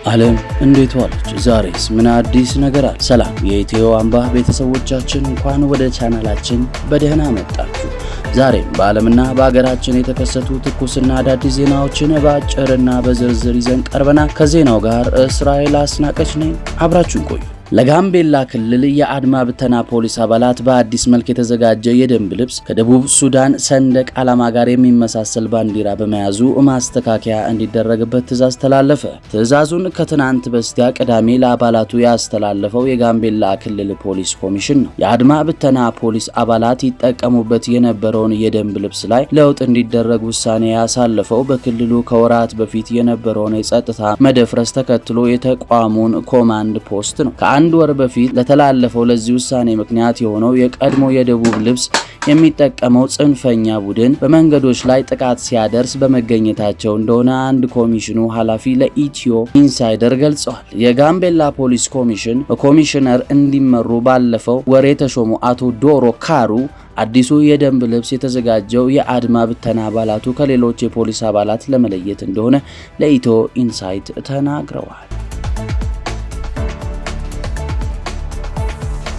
ዓለም እንዴት ዋለች? ዛሬስ ምን አዲስ ነገር አለ? ሰላም የኢትዮ አምባ ቤተሰቦቻችን፣ እንኳን ወደ ቻናላችን በደህና መጣችሁ። ዛሬም በዓለምና በአገራችን የተከሰቱ ትኩስና አዳዲስ ዜናዎችን በአጭርና በዝርዝር ይዘን ቀርበናል። ከዜናው ጋር እስራኤል አስናቀች ነኝ። አብራችሁን ቆዩ። ለጋምቤላ ክልል የአድማ ብተና ፖሊስ አባላት በአዲስ መልክ የተዘጋጀ የደንብ ልብስ ከደቡብ ሱዳን ሰንደቅ ዓላማ ጋር የሚመሳሰል ባንዲራ በመያዙ ማስተካከያ እንዲደረግበት ትዕዛዝ ተላለፈ። ትዕዛዙን ከትናንት በስቲያ ቅዳሜ ለአባላቱ ያስተላለፈው የጋምቤላ ክልል ፖሊስ ኮሚሽን ነው። የአድማ ብተና ፖሊስ አባላት ይጠቀሙበት የነበረውን የደንብ ልብስ ላይ ለውጥ እንዲደረግ ውሳኔ ያሳለፈው በክልሉ ከወራት በፊት የነበረውን የጸጥታ መደፍረስ ተከትሎ የተቋሙን ኮማንድ ፖስት ነው። አንድ ወር በፊት ለተላለፈው ለዚህ ውሳኔ ምክንያት የሆነው የቀድሞ የደቡብ ልብስ የሚጠቀመው ጽንፈኛ ቡድን በመንገዶች ላይ ጥቃት ሲያደርስ በመገኘታቸው እንደሆነ አንድ ኮሚሽኑ ኃላፊ ለኢትዮ ኢንሳይደር ገልጸዋል። የጋምቤላ ፖሊስ ኮሚሽን በኮሚሽነር እንዲመሩ ባለፈው ወር የተሾሙ አቶ ዶሮ ካሩ አዲሱ የደንብ ልብስ የተዘጋጀው የአድማ ብተና አባላቱ ከሌሎች የፖሊስ አባላት ለመለየት እንደሆነ ለኢትዮ ኢንሳይት ተናግረዋል።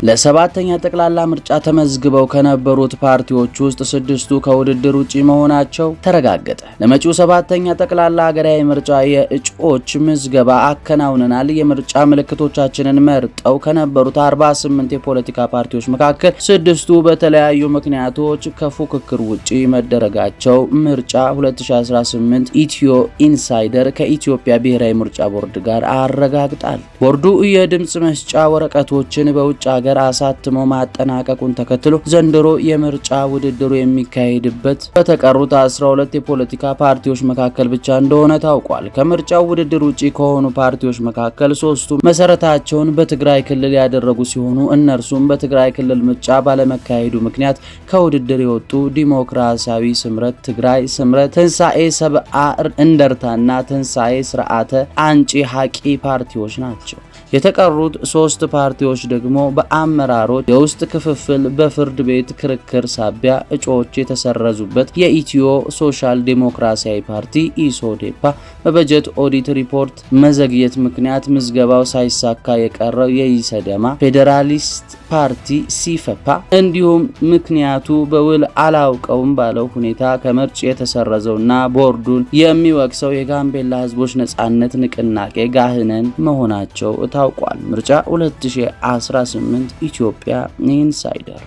ለሰባተኛ ጠቅላላ ምርጫ ተመዝግበው ከነበሩት ፓርቲዎች ውስጥ 6ቱ ከውድድር ውጪ መሆናቸው ተረጋገጠ። ለመጪው ሰባተኛ ጠቅላላ ሀገራዊ ምርጫ የእጩዎች ምዝገባ አከናውነናል። የምርጫ ምልክቶቻችንን መርጠው ከነበሩት 48 የፖለቲካ ፓርቲዎች መካከል 6ቱ በተለያዩ ምክንያቶች ከፉክክር ውጪ መደረጋቸው ምርጫ 2018 ኢትዮ ኢንሳይደር ከኢትዮጵያ ብሔራዊ ምርጫ ቦርድ ጋር አረጋግጣል። ቦርዱ የድምጽ መስጫ ወረቀቶችን በውጭ ሀገር አሳትሞ ማጠናቀቁን ተከትሎ ዘንድሮ የምርጫ ውድድሩ የሚካሄድበት በተቀሩት 12 የፖለቲካ ፓርቲዎች መካከል ብቻ እንደሆነ ታውቋል። ከምርጫው ውድድር ውጪ ከሆኑ ፓርቲዎች መካከል 3ቱ መሰረታቸውን በትግራይ ክልል ያደረጉ ሲሆኑ እነርሱም በትግራይ ክልል ምርጫ ባለመካሄዱ ምክንያት ከውድድር የወጡ ዲሞክራሲያዊ ስምረት ትግራይ፣ ስምረት ትንሳኤ ሰብአ እንደርታና ትንሳኤ ስርዓተ አንጪ ሀቂ ፓርቲዎች ናቸው። የተቀሩት 3 ፓርቲዎች ደግሞ በአመራሮች የውስጥ ክፍፍል በፍርድ ቤት ክርክር ሳቢያ እጩዎች የተሰረዙበት የኢትዮ ሶሻል ዴሞክራሲያዊ ፓርቲ ኢሶዴፓ፣ በበጀት ኦዲት ሪፖርት መዘግየት ምክንያት ምዝገባው ሳይሳካ የቀረው የኢሰደማ ፌዴራሊስት ፓርቲ ሲፈፓ፣ እንዲሁም ምክንያቱ በውል አላውቀውም ባለው ሁኔታ ከምርጫ የተሰረዘውና ቦርዱን የሚወቅሰው የጋምቤላ ሕዝቦች ነጻነት ንቅናቄ ጋህነን መሆናቸው ታውቋል። ምርጫ 2018 ኢትዮጵያ ኢንሳይደር።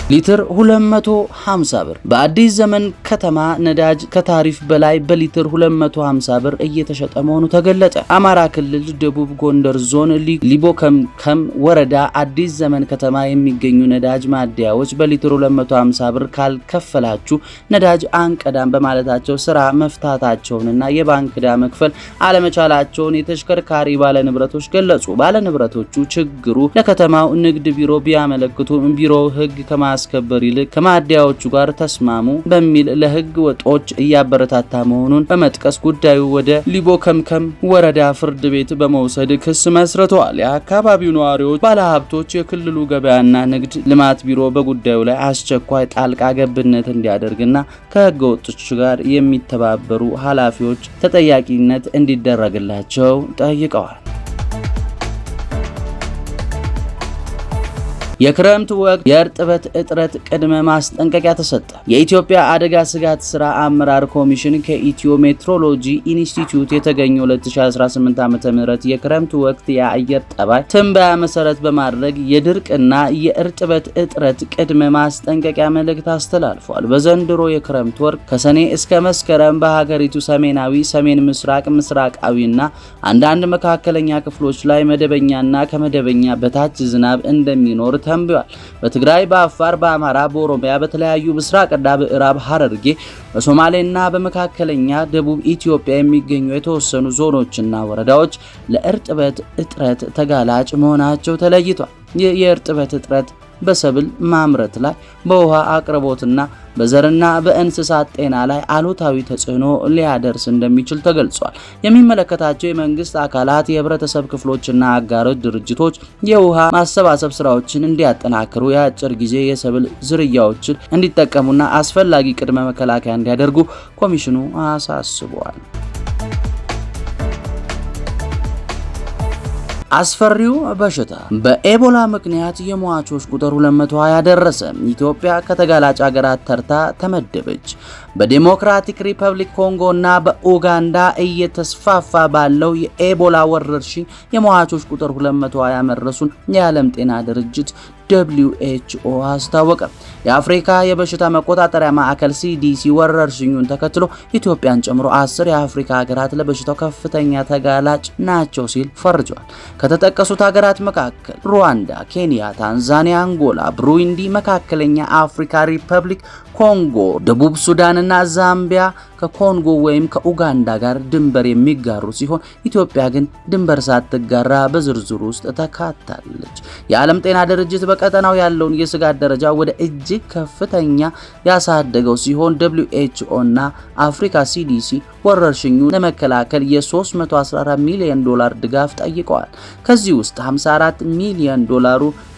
ሊትር 250 ብር። በአዲስ ዘመን ከተማ ነዳጅ ከታሪፍ በላይ በሊትር 250 ብር እየተሸጠ መሆኑ ተገለጠ። አማራ ክልል ደቡብ ጎንደር ዞን ሊቦ ከምከም ወረዳ አዲስ ዘመን ከተማ የሚገኙ ነዳጅ ማደያዎች በሊትር 250 ብር ካልከፈላችሁ ነዳጅ አንቀዳም በማለታቸው ስራ መፍታታቸውንና የባንክ ዕዳ መክፈል አለመቻላቸውን የተሽከርካሪ ባለንብረቶች ገለጹ። ባለንብረቶቹ ችግሩ ለከተማው ንግድ ቢሮ ቢያመለክቱም ቢሮው ህግ ከማስከበር ይልቅ ከማደያዎቹ ጋር ተስማሙ በሚል ለህግ ወጦች እያበረታታ መሆኑን በመጥቀስ ጉዳዩ ወደ ሊቦ ከምከም ወረዳ ፍርድ ቤት በመውሰድ ክስ መስርተዋል። የአካባቢው ነዋሪዎች፣ ባለሀብቶች የክልሉ ገበያና ንግድ ልማት ቢሮ በጉዳዩ ላይ አስቸኳይ ጣልቃ ገብነት እንዲያደርግና ከህገ ወጦች ጋር የሚተባበሩ ኃላፊዎች ተጠያቂነት እንዲደረግላቸው ጠይቀዋል። የክረምት ወቅት የእርጥበት እጥረት ቅድመ ማስጠንቀቂያ ተሰጠ። የኢትዮጵያ አደጋ ስጋት ስራ አመራር ኮሚሽን ከኢትዮ ሜትሮሎጂ ኢንስቲትዩት የተገኘው 2018 ዓ.ም የክረምት ወቅት የአየር ጠባይ ትንበያ መሰረት በማድረግ የድርቅና የእርጥበት እጥረት ቅድመ ማስጠንቀቂያ መልእክት አስተላልፏል። በዘንድሮ የክረምት ወር ከሰኔ እስከ መስከረም በሀገሪቱ ሰሜናዊ፣ ሰሜን ምስራቅ፣ ምስራቃዊና አንዳንድ መካከለኛ ክፍሎች ላይ መደበኛና ከመደበኛ በታች ዝናብ እንደሚኖር ተንብዋል። በትግራይ፣ በአፋር፣ በአማራ፣ በኦሮሚያ፣ በተለያዩ ምስራቅና ምዕራብ ሐረርጌ፣ በሶማሌና በመካከለኛ ደቡብ ኢትዮጵያ የሚገኙ የተወሰኑ ዞኖችና ወረዳዎች ለእርጥበት እጥረት ተጋላጭ መሆናቸው ተለይቷል። ይህ የእርጥበት እጥረት በሰብል ማምረት ላይ፣ በውሃ አቅርቦትና በዘርና በእንስሳት ጤና ላይ አሉታዊ ተጽዕኖ ሊያደርስ እንደሚችል ተገልጿል። የሚመለከታቸው የመንግስት አካላት፣ የህብረተሰብ ክፍሎችና አጋሮች ድርጅቶች የውሃ ማሰባሰብ ስራዎችን እንዲያጠናክሩ፣ የአጭር ጊዜ የሰብል ዝርያዎችን እንዲጠቀሙና አስፈላጊ ቅድመ መከላከያ እንዲያደርጉ ኮሚሽኑ አሳስቧል። አስፈሪው በሽታ በኤቦላ ምክንያት የሟቾች ቁጥር 220 ደረሰ። ኢትዮጵያ ከተጋላጭ ሀገራት ተርታ ተመደበች። በዲሞክራቲክ ሪፐብሊክ ኮንጎ እና በኡጋንዳ እየተስፋፋ ባለው የኤቦላ ወረርሽኝ የሟቾች ቁጥር 220 መድረሱን የዓለም ጤና ድርጅት WHO አስታወቀ። የአፍሪካ የበሽታ መቆጣጠሪያ ማዕከል CDC ወረርሽኙን ተከትሎ ኢትዮጵያን ጨምሮ 10 የአፍሪካ ሀገራት ለበሽታው ከፍተኛ ተጋላጭ ናቸው ሲል ፈርጇል። ከተጠቀሱት ሀገራት መካከል ሩዋንዳ፣ ኬንያ፣ ታንዛኒያ፣ አንጎላ፣ ብሩንዲ፣ መካከለኛ አፍሪካ ሪፐብሊክ ኮንጎ፣ ደቡብ ሱዳን እና ዛምቢያ ከኮንጎ ወይም ከኡጋንዳ ጋር ድንበር የሚጋሩ ሲሆን ኢትዮጵያ ግን ድንበር ሳትጋራ በዝርዝሩ ውስጥ ተካታለች። የዓለም ጤና ድርጅት በቀጠናው ያለውን የስጋት ደረጃ ወደ እጅግ ከፍተኛ ያሳደገው ሲሆን WHO እና አፍሪካ CDC ወረርሽኙን ለመከላከል የ$314 ሚሊዮን ድጋፍ ጠይቀዋል። ከዚህ ውስጥ $54 ሚሊዮን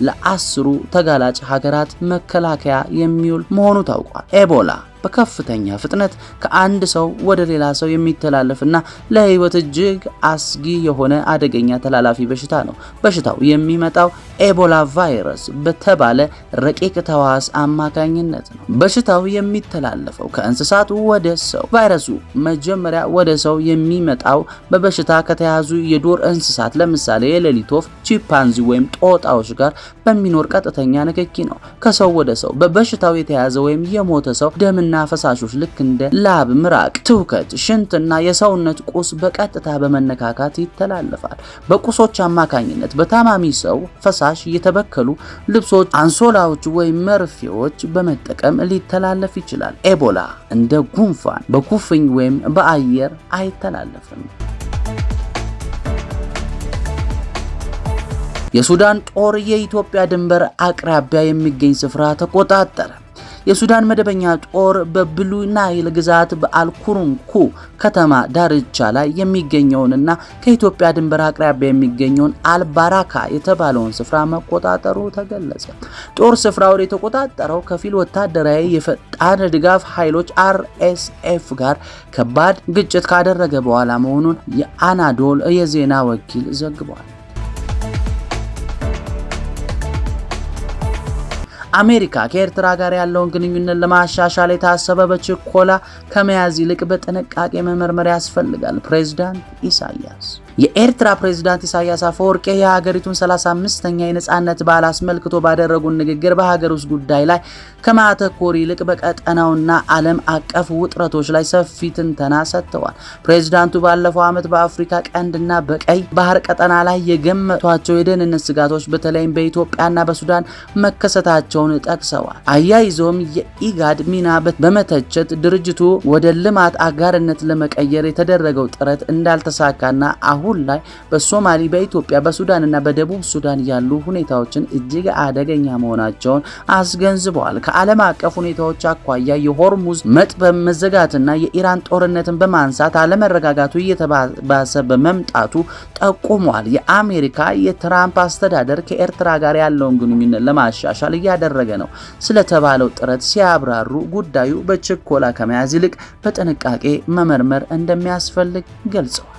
ለአስሩ ተጋላጭ ሀገራት መከላከያ የሚውል መሆኑ ታውቋል። ኤቦላ በከፍተኛ ፍጥነት ከአንድ ሰው ወደ ሌላ ሰው የሚተላለፍና ለህይወት እጅግ አስጊ የሆነ አደገኛ ተላላፊ በሽታ ነው። በሽታው የሚመጣው ኤቦላ ቫይረስ በተባለ ረቂቅ ተዋስ አማካኝነት ነው። በሽታው የሚተላለፈው ከእንስሳት ወደ ሰው። ቫይረሱ መጀመሪያ ወደ ሰው የሚመጣው በበሽታ ከተያዙ የዱር እንስሳት ለምሳሌ የሌሊት ወፍ፣ ቺምፓንዚ ወይም ጦጣዎች ጋር በሚኖር ቀጥተኛ ንክኪ ነው። ከሰው ወደ ሰው በበሽታው የተያዘ ወይም የሞተ ሰው ደምና ፈሳሾች ልክ እንደ ላብ፣ ምራቅ፣ ትውከት፣ ሽንትና የሰውነት ቁስ በቀጥታ በመነካካት ይተላለፋል። በቁሶች አማካኝነት በታማሚ ሰው ፈሳሽ የተበከሉ ልብሶች፣ አንሶላዎች ወይም መርፌዎች በመጠቀም ሊተላለፍ ይችላል። ኤቦላ እንደ ጉንፋን በኩፍኝ ወይም በአየር አይተላለፍም። የሱዳን ጦር የኢትዮጵያ ድንበር አቅራቢያ የሚገኝ ስፍራ ተቆጣጠረ። የሱዳን መደበኛ ጦር በብሉ ናይል ግዛት በአልኩሩንኩ ከተማ ዳርቻ ላይ የሚገኘውንና ከኢትዮጵያ ድንበር አቅራቢያ የሚገኘውን አልባራካ የተባለውን ስፍራ መቆጣጠሩ ተገለጸ። ጦር ስፍራውን የተቆጣጠረው ከፊል ወታደራዊ የፈጣን ድጋፍ ኃይሎች RSF ጋር ከባድ ግጭት ካደረገ በኋላ መሆኑን የአናዶል የዜና ወኪል ዘግቧል። አሜሪካ ከኤርትራ ጋር ያለውን ግንኙነት ለማሻሻል የታሰበ በችኮላ ከመያዝ ይልቅ በጥንቃቄ መመርመር ያስፈልጋል። ፕሬዝዳንት ኢሳያስ የኤርትራ ፕሬዝዳንት ኢሳያስ አፈወርቂ የሀገሪቱን 35ኛ የነጻነት በዓል አስመልክቶ ባደረጉት ንግግር በሀገር ውስጥ ጉዳይ ላይ ከማተኮር ይልቅ በቀጠናውና ዓለም አቀፍ ውጥረቶች ላይ ሰፊ ትንተና ሰጥተዋል። ፕሬዝዳንቱ ባለፈው ዓመት በአፍሪካ ቀንድና በቀይ ባህር ቀጠና ላይ የገመቷቸው የደህንነት ስጋቶች በተለይም በኢትዮጵያና በሱዳን መከሰታቸውን ጠቅሰዋል። አያይዘውም የኢጋድ ሚና በመተቸት ድርጅቱ ወደ ልማት አጋርነት ለመቀየር የተደረገው ጥረት እንዳልተሳካና አሁን ላይ በሶማሊ፣ በኢትዮጵያ፣ በሱዳንና በደቡብ ሱዳን ያሉ ሁኔታዎችን እጅግ አደገኛ መሆናቸውን አስገንዝበዋል። ከዓለም አቀፍ ሁኔታዎች አኳያ የሆርሙዝ መጥበብ መዘጋትና የኢራን ጦርነትን በማንሳት አለመረጋጋቱ እየተባባሰ በመምጣቱ ጠቁሟል። የአሜሪካ የትራምፕ አስተዳደር ከኤርትራ ጋር ያለውን ግንኙነት ለማሻሻል እያደረገ ነው ስለተባለው ጥረት ሲያብራሩ ጉዳዩ በችኮላ ከመያዝ ይልቅ በጥንቃቄ መመርመር እንደሚያስፈልግ ገልጸዋል።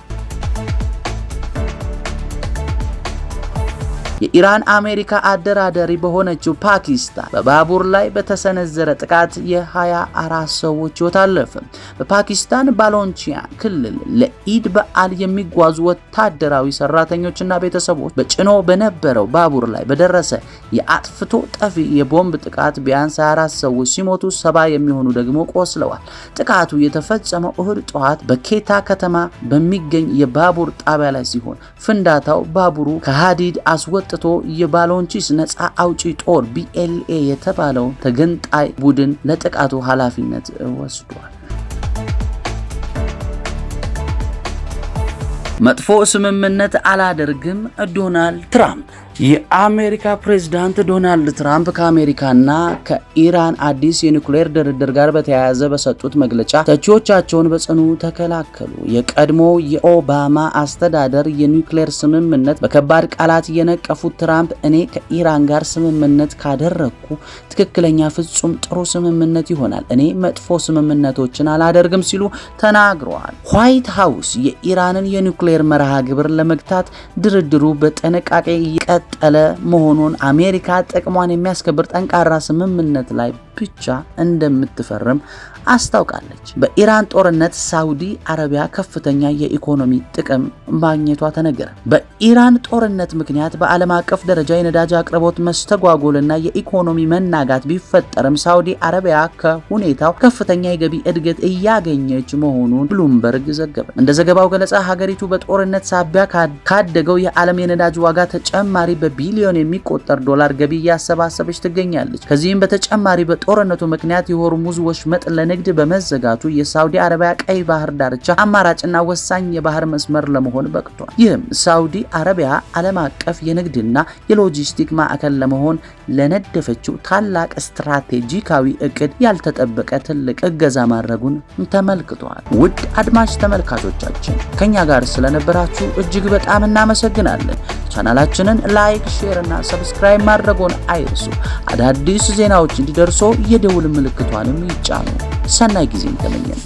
የኢራን አሜሪካ አደራዳሪ በሆነችው ፓኪስታን በባቡር ላይ በተሰነዘረ ጥቃት የ24 ሰዎች ሕይወት አለፈ። በፓኪስታን ባሎንቺያን ክልል ለኢድ በዓል የሚጓዙ ወታደራዊ ሰራተኞችና ቤተሰቦች በጭኖ በነበረው ባቡር ላይ በደረሰ የአጥፍቶ ጠፊ የቦምብ ጥቃት ቢያንስ 24 ሰዎች ሲሞቱ 70 የሚሆኑ ደግሞ ቆስለዋል። ጥቃቱ የተፈጸመው እሁድ ጠዋት በኬታ ከተማ በሚገኝ የባቡር ጣቢያ ላይ ሲሆን ፍንዳታው ባቡሩ ከሃዲድ አስወጥቶ የባሎንቺስ ነፃ አውጪ ጦር BLA የተባለው ተገንጣይ ቡድን ለጥቃቱ ኃላፊነት ወስዷል። መጥፎ ስምምነት አላደርግም ዶናልድ ትራምፕ የአሜሪካ ፕሬዝዳንት ዶናልድ ትራምፕ ከአሜሪካና ከኢራን አዲስ የኒውክሌር ድርድር ጋር በተያያዘ በሰጡት መግለጫ ተቺዎቻቸውን በጽኑ ተከላከሉ። የቀድሞ የኦባማ አስተዳደር የኒውክሌር ስምምነት በከባድ ቃላት የነቀፉት ትራምፕ እኔ ከኢራን ጋር ስምምነት ካደረግኩ ትክክለኛ ፍጹም ጥሩ ስምምነት ይሆናል፣ እኔ መጥፎ ስምምነቶችን አላደርግም ሲሉ ተናግረዋል። ዋይት ሃውስ የኢራንን የኒውክሌር መርሃ ግብር ለመግታት ድርድሩ በጥንቃቄ ቀጠለ መሆኑን አሜሪካ ጥቅሟን የሚያስከብር ጠንካራ ስምምነት ላይ ብቻ እንደምትፈርም አስታውቃለች። በኢራን ጦርነት ሳውዲ አረቢያ ከፍተኛ የኢኮኖሚ ጥቅም ማግኘቷ ተነገረ። በኢራን ጦርነት ምክንያት በዓለም አቀፍ ደረጃ የነዳጅ አቅርቦት መስተጓጎልና የኢኮኖሚ መናጋት ቢፈጠርም ሳውዲ አረቢያ ከሁኔታው ከፍተኛ የገቢ እድገት እያገኘች መሆኑን ብሉምበርግ ዘገበ። እንደ ዘገባው ገለጻ ሀገሪቱ በጦርነት ሳቢያ ካደገው የዓለም የነዳጅ ዋጋ ተጨማሪ በቢሊዮን የሚቆጠር ዶላር ገቢ እያሰባሰበች ትገኛለች። ከዚህም በተጨማሪ በጦርነቱ ምክንያት የሆርሙዝ ወሽመጥ ለንግድ በመዘጋቱ የሳውዲ አረቢያ ቀይ ባህር ዳርቻ አማራጭና ወሳኝ የባህር መስመር ለመሆን በቅቷል። ይህም ሳውዲ አረቢያ ዓለም አቀፍ የንግድና የሎጂስቲክ ማዕከል ለመሆን ለነደፈችው ታላቅ ስትራቴጂካዊ እቅድ ያልተጠበቀ ትልቅ እገዛ ማድረጉን ተመልክቷል። ውድ አድማጭ ተመልካቾቻችን ከኛ ጋር ስለነበራችሁ እጅግ በጣም እናመሰግናለን። ቻናላችንን ላይክ፣ ሼር እና ሰብስክራይብ ማድረጎን አይርሱ። አዳዲስ ዜናዎች እንዲደርሱ የደውል ምልክቷንም ይጫኑ። ሰናይ ጊዜን ተመኘን።